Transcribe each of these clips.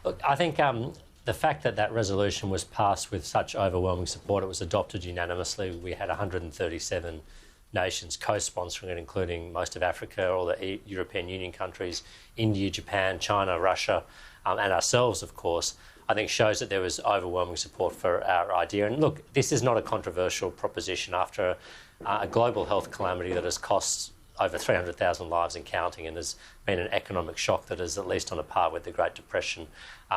Look, I think the fact that that resolution was passed with such overwhelming support, it was adopted unanimously. We had 137 nations co-sponsoring it, including most of Africa, all the European Union countries, India, Japan, China, Russia, and ourselves, of course, I think shows that there was overwhelming support for our idea. And look, this is not a controversial proposition after a global health calamity that has cost over 300,000 lives and counting, and has been an economic shock that is at least on a par with the Great Depression.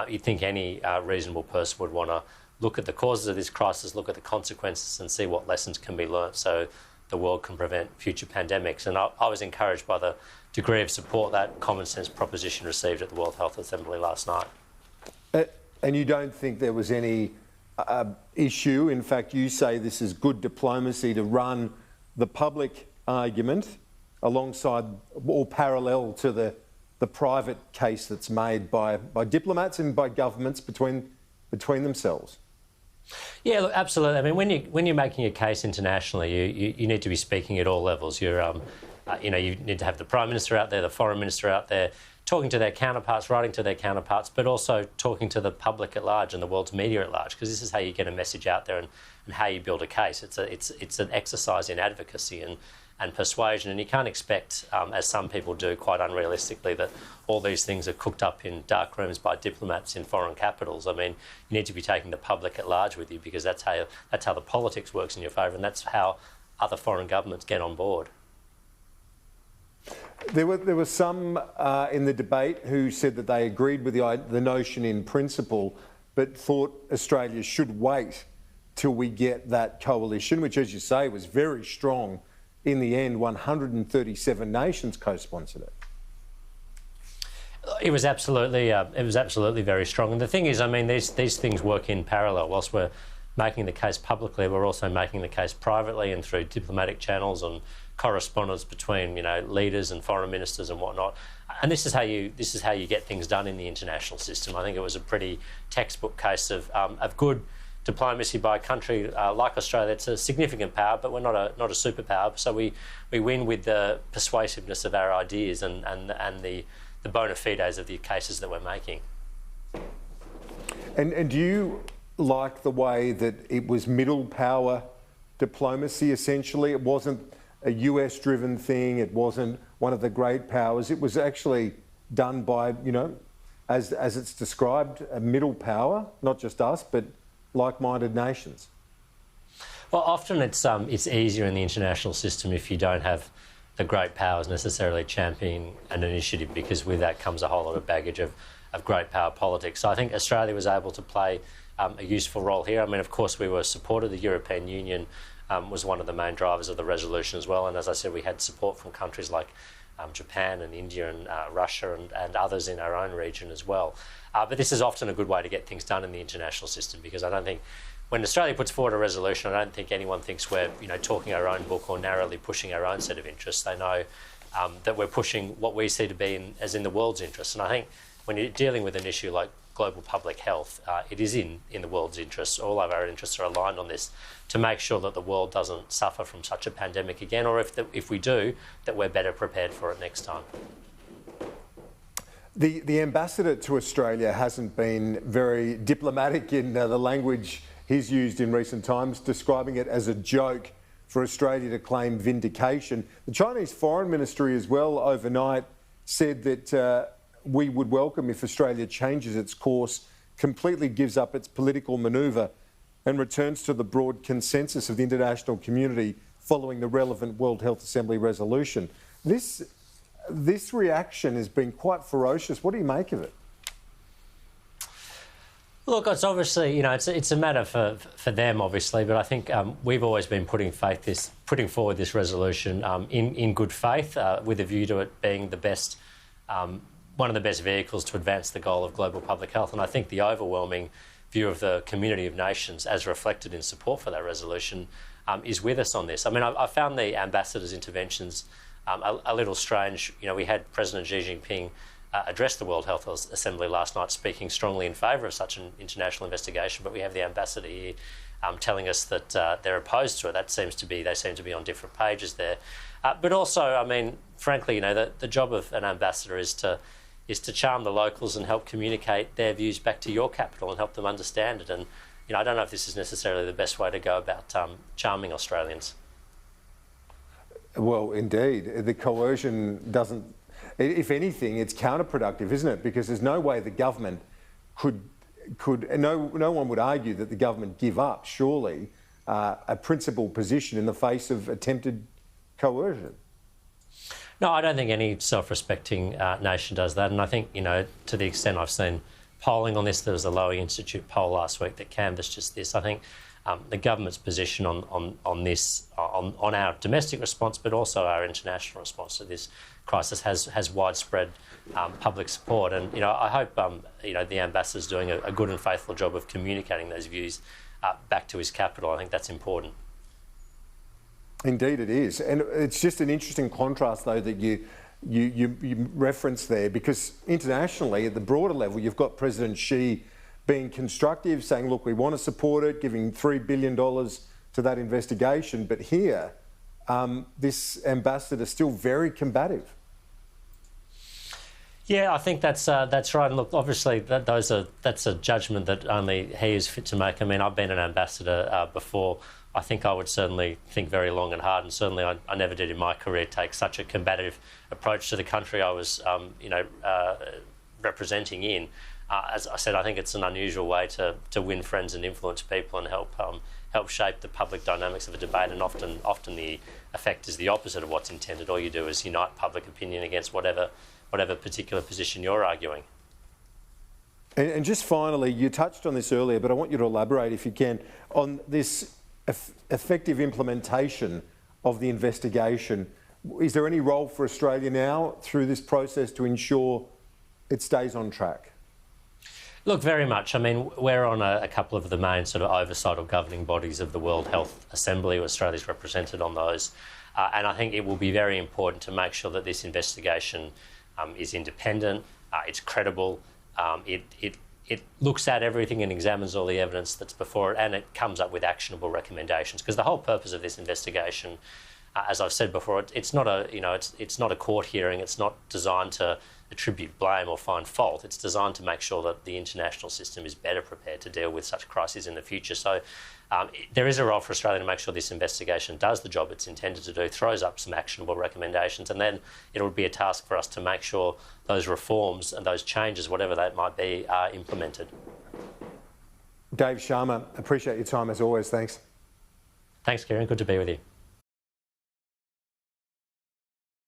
You'd think any reasonable person would want to look at the causes of this crisis, look at the consequences and see what lessons can be learnt so the world can prevent future pandemics. And I was encouraged by the degree of support that common sense proposition received at the World Health Assembly last night. And you don't think there was any issue? In fact, you say this is good diplomacy to run the public argument alongside or parallel to the private case that's made by diplomats and by governments between themselves. Yeah, look, absolutely. I mean, when you're making a case internationally, you need to be speaking at all levels. You need to have the Prime Minister out there, the Foreign Minister out there, talking to their counterparts, writing to their counterparts, but also talking to the public at large and the world's media at large, because this is how you get a message out there and how you build a case. It's an exercise in advocacy and persuasion, and you can't expect, as some people do quite unrealistically, that all these things are cooked up in dark rooms by diplomats in foreign capitals. I mean, you need to be taking the public at large with you, because that's how the politics works in your favour, and that's how other foreign governments get on board. There were some in the debate who said that they agreed with the notion in principle, but thought Australia should wait till we get that coalition, which, as you say, was very strong. In the end, 137 nations co-sponsored it. It was absolutely very strong. And the thing is, I mean, these things work in parallel. Whilst we're making the case publicly, we're also making the case privately and through diplomatic channels and correspondence between, leaders and foreign ministers and whatnot. And this is how you get things done in the international system. I think it was a pretty textbook case of good diplomacy by a country like Australia. It's a significant power, but we're not a superpower. So we win with the persuasiveness of our ideas and the bona fides of the cases that we're making. And do you like the way that it was middle power diplomacy, essentially? It wasn't a US-driven thing. It wasn't one of the great powers. It was actually done by, as it's described, a middle power, not just us, but like-minded nations. Well, often it's easier in the international system if you don't have the great powers necessarily championing an initiative, because with that comes a whole lot of baggage of great power politics. So I think Australia was able to play a useful role here. I mean, of course, we were supported. The European Union was one of the main drivers of the resolution as well. And as I said, we had support from countries like Japan and India and Russia and others in our own region as well. But this is often a good way to get things done in the international system, because I don't think when Australia puts forward a resolution, I don't think anyone thinks we're talking our own book or narrowly pushing our own set of interests. They know that we're pushing what we see to be as in the world's interests. And I think when you're dealing with an issue like global public health, it is in the world's interests. All of our interests are aligned on this to make sure that the world doesn't suffer from such a pandemic again, or if we do, that we're better prepared for it next time. The ambassador to Australia hasn't been very diplomatic in the language he's used in recent times, describing it as a joke for Australia to claim vindication. The Chinese Foreign Ministry as well overnight said that we would welcome if Australia changes its course, completely gives up its political manoeuvre and returns to the broad consensus of the international community following the relevant World Health Assembly resolution. This reaction has been quite ferocious. What do you make of it? Look, it's obviously, it's a matter for them, obviously, but I think we've always been putting forward this resolution in good faith, with a view to it being the best, one of the best vehicles to advance the goal of global public health. And I think the overwhelming view of the community of nations, as reflected in support for that resolution, is with us on this. I mean, I found the ambassador's interventions a little strange. We had President Xi Jinping address the World Health Assembly last night, speaking strongly in favour of such an international investigation, but we have the ambassador here telling us that they're opposed to it. They seem to be on different pages there. But also, I mean, frankly, the job of an ambassador is to is to charm the locals and help communicate their views back to your capital and help them understand it. And I don't know if this is necessarily the best way to go about charming Australians. Well, indeed, the coercion doesn't. If anything, it's counterproductive, isn't it? Because there's no way the government could. No one would argue that the government give up, surely, a principled position in the face of attempted coercion. No, I don't think any self-respecting nation does that. And I think, to the extent I've seen polling on this, there was a Lowy Institute poll last week that canvassed just this. I think the government's position on this, on our domestic response, but also our international response to this crisis has widespread public support. And, I hope, the ambassador's doing a good and faithful job of communicating those views back to his capital. I think that's important. Indeed it is. And it's just an interesting contrast, though, that you referenced there, because internationally, at the broader level, you've got President Xi being constructive, saying, look, we want to support it, giving $3 billion to that investigation. But here, this ambassador is still very combative. Yeah, I think that's right. And look, obviously, that's a judgment that only he is fit to make. I mean, I've been an ambassador before. I think I would certainly think very long and hard, and certainly I never did in my career take such a combative approach to the country I was, representing in. As I said, I think it's an unusual way to win friends and influence people and help shape the public dynamics of a debate. And often the effect is the opposite of what's intended. All you do is unite public opinion against whatever particular position you're arguing. And just finally, you touched on this earlier, but I want you to elaborate, if you can, on this effective implementation of the investigation. Is there any role for Australia now through this process to ensure it stays on track? Look, very much. I mean, we're on a couple of the main sort of oversight or governing bodies of the World Health Assembly. Australia's represented on those. And I think it will be very important to make sure that this investigation is independent, it's credible, it looks at everything and examines all the evidence that's before it, and it comes up with actionable recommendations. Because the whole purpose of this investigation, as I've said before, it's not a court hearing. It's not designed to attribute blame or find fault. It's designed to make sure that the international system is better prepared to deal with such crises in the future. So there is a role for Australia to make sure this investigation does the job it's intended to do, throws up some actionable recommendations, and then it will be a task for us to make sure those reforms and those changes, whatever they might be, are implemented. Dave Sharma, appreciate your time as always. Thanks. Thanks, Kieran. Good to be with you.